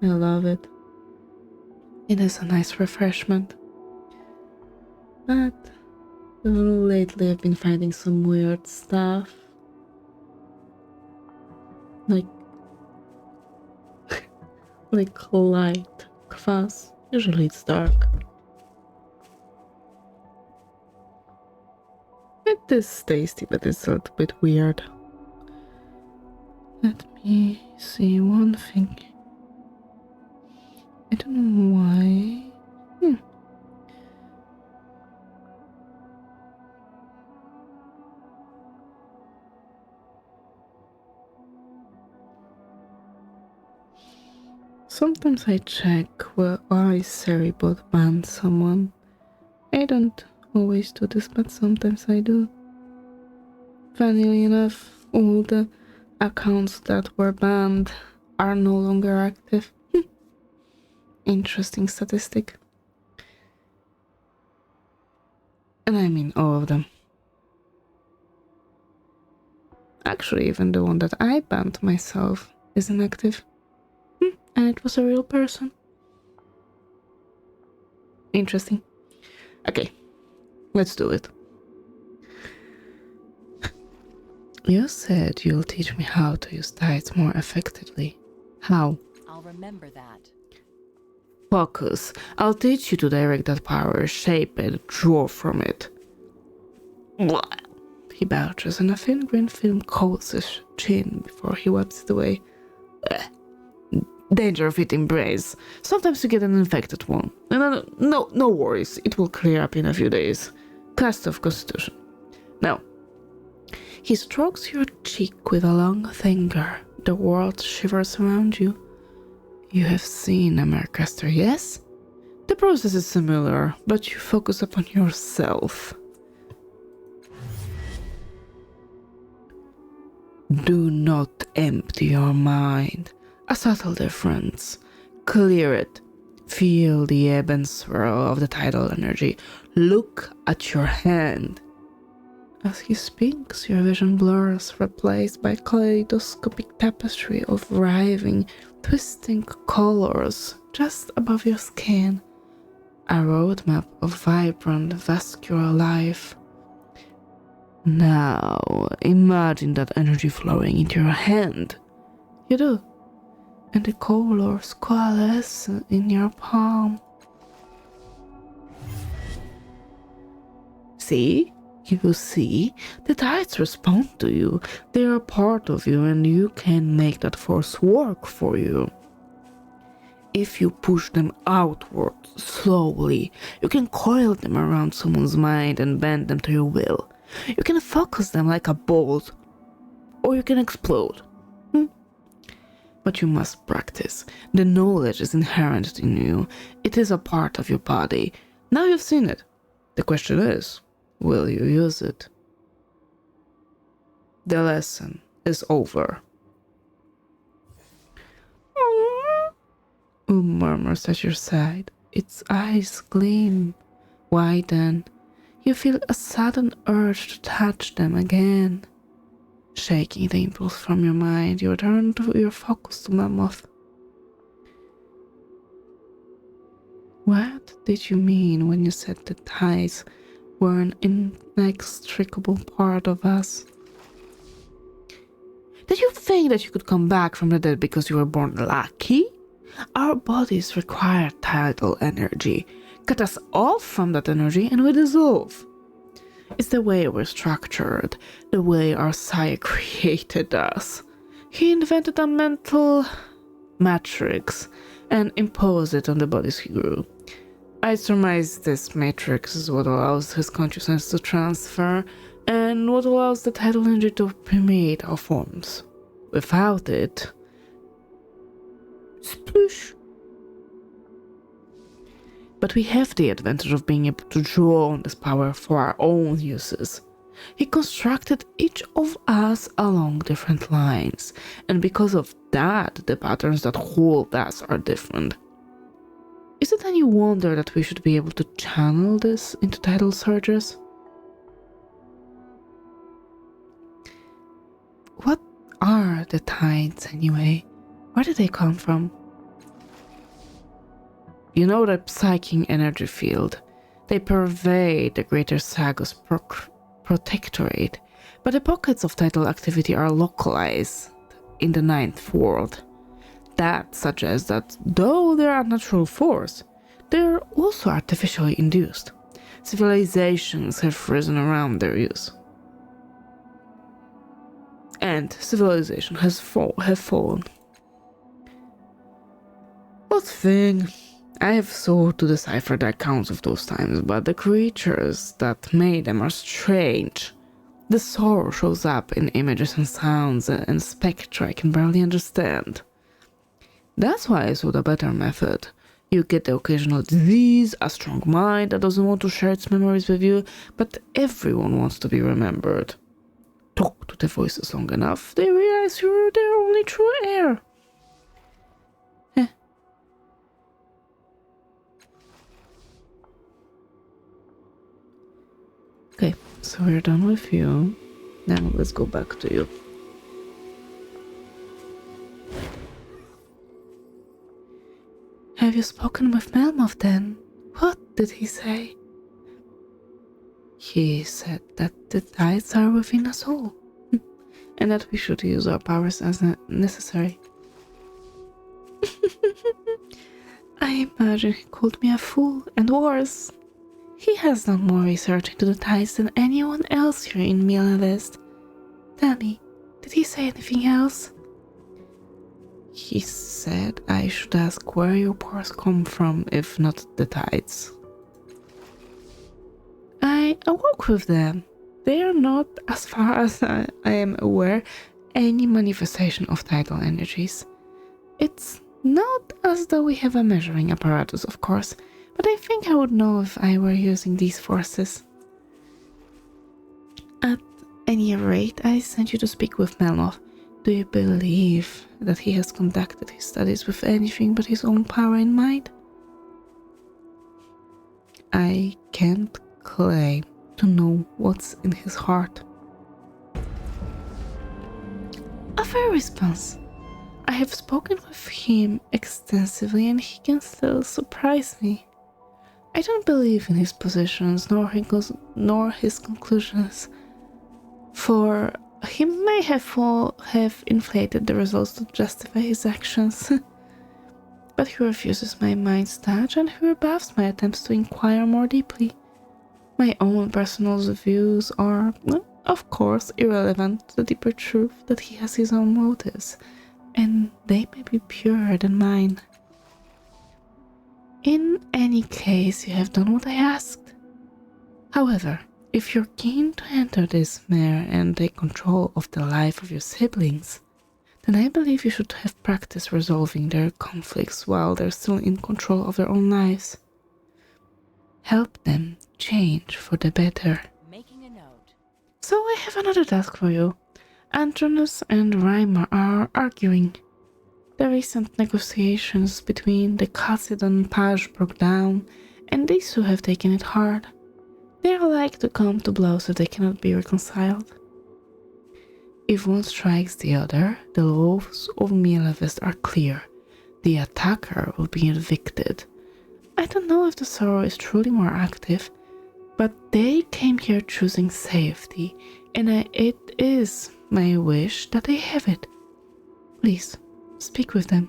I love it. It is a nice refreshment. But lately I've been finding some weird stuff. Like light kvass. Usually it's dark. It is tasty, but it's a little bit weird. Let me see one thing. I don't know why. Sometimes I check why Seribot banned someone. I don't always do this, but sometimes I do. Funnily enough, all the accounts that were banned are no longer active. Interesting statistic. And I mean all of them. Actually, even the one that I banned myself is inactive. And it was a real person. Interesting. Okay, let's do it. You said you'll teach me how to use tides more effectively. How? I'll remember that. Focus. I'll teach you to direct that power, shape it, draw from it. He belches and a thin green film coats his chin before he wipes it away. Danger of eating brains. Sometimes you get an infected one. No worries. It will clear up in a few days. Cast of Constitution. Now, he strokes your cheek with a long finger. The world shivers around you. You have seen a Mercaster, yes? The process is similar, but you focus upon yourself. Do not empty your mind. A subtle difference. Clear it. Feel the ebb and swirl of the tidal energy. Look at your hand. As he speaks, your vision blurs, replaced by kaleidoscopic tapestry of writhing, twisting colors just above your skin. A roadmap of vibrant, vascular life. Now, imagine that energy flowing into your hand. You do. And the colors coalesce in your palm. See? You see? The tides respond to you. They are part of you and you can make that force work for you. If you push them outward slowly, you can coil them around someone's mind and bend them to your will. You can focus them like a bolt, or you can explode. But you must practice. The knowledge is inherent in you. It is a part of your body. Now you've seen it. The question is, will you use it? The lesson is over. murmurs at your side. Its eyes gleam, widen. You feel a sudden urge to touch them again. Shaking the impulse from your mind, you return to your focus to Mammoth. What did you mean when you said the ties were an inextricable part of us? Did you think that you could come back from the dead because you were born lucky? Our bodies require tidal energy. Cut us off from that energy and we dissolve. It's the way we're structured, the way our sire created us. He invented a mental matrix and imposed it on the bodies he grew. I surmise this matrix is what allows his consciousness to transfer and what allows the tidal energy to permeate our forms. Without it, sploosh. But we have the advantage of being able to draw on this power for our own uses. He constructed each of us along different lines, and because of that, the patterns that hold us are different. Is it any wonder that we should be able to channel this into tidal surges? What are the tides anyway? Where do they come from? You know the psychic energy field. They pervade the greater Sagos protectorate, but the pockets of tidal activity are localized in the ninth world. That suggests that though they are a natural force, they are also artificially induced. Civilizations have risen around their use. And civilization have fallen. What thing? I have sought to decipher the accounts of those times, but the creatures that made them are strange. The sorrow shows up in images and sounds and spectra I can barely understand. That's why I sought a better method. You get the occasional disease, a strong mind that doesn't want to share its memories with you, but everyone wants to be remembered. Talk to the voices long enough, they realize you're their only true heir. Okay, so we're done with you. Now let's go back to you. Have you spoken with Melmoth then? What did he say? He said that the tides are within us all, and that we should use our powers as necessary. I imagine he called me a fool, and worse. He has done more research into the tides than anyone else here in Milavest. Tell me, did he say anything else? He said I should ask where your powers come from, if not the tides. I awoke with them. They are not, as far as I am aware, any manifestation of tidal energies. It's not as though we have a measuring apparatus, of course, but I think I would know if I were using these forces. At any rate, I sent you to speak with Melmoth. Do you believe that he has conducted his studies with anything but his own power in mind? I can't claim to know what's in his heart. A fair response. I have spoken with him extensively and he can still surprise me. I don't believe in his positions nor his conclusions, for he may have inflated the results to justify his actions. But he refuses my mind's touch and he rebuffs my attempts to inquire more deeply. My own personal views are, of course, irrelevant to the deeper truth that he has his own motives, and they may be purer than mine. In any case, you have done what I asked. However, if you're keen to enter this mare and take control of the life of your siblings, then I believe you should have practiced resolving their conflicts while they're still in control of their own lives. Help them change for the better. Making a note. So I have another task for you. Antronus and Reimer are arguing. The recent negotiations between the Chalcedon Page broke down, and these two have taken it hard. They like to come to blows if they cannot be reconciled. If one strikes the other, the laws of Mielavest are clear. The attacker will be evicted. I don't know if the sorrow is truly more active, but they came here choosing safety, and it is my wish that they have it. Please, speak with them.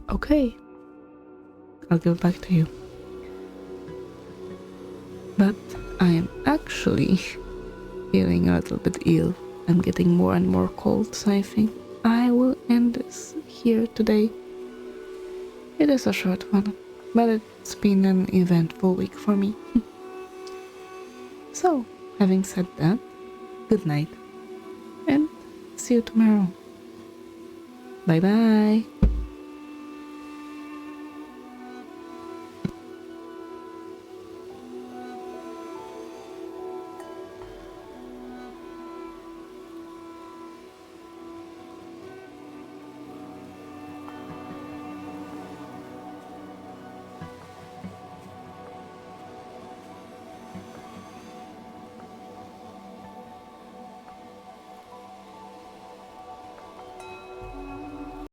Okay, I'll give it back to you. But I am actually feeling a little bit ill. I'm getting more and more cold, so I think I will end this here today. It is a short one, but it's been an eventful week for me. So, having said that, good night, and see you tomorrow. Bye bye.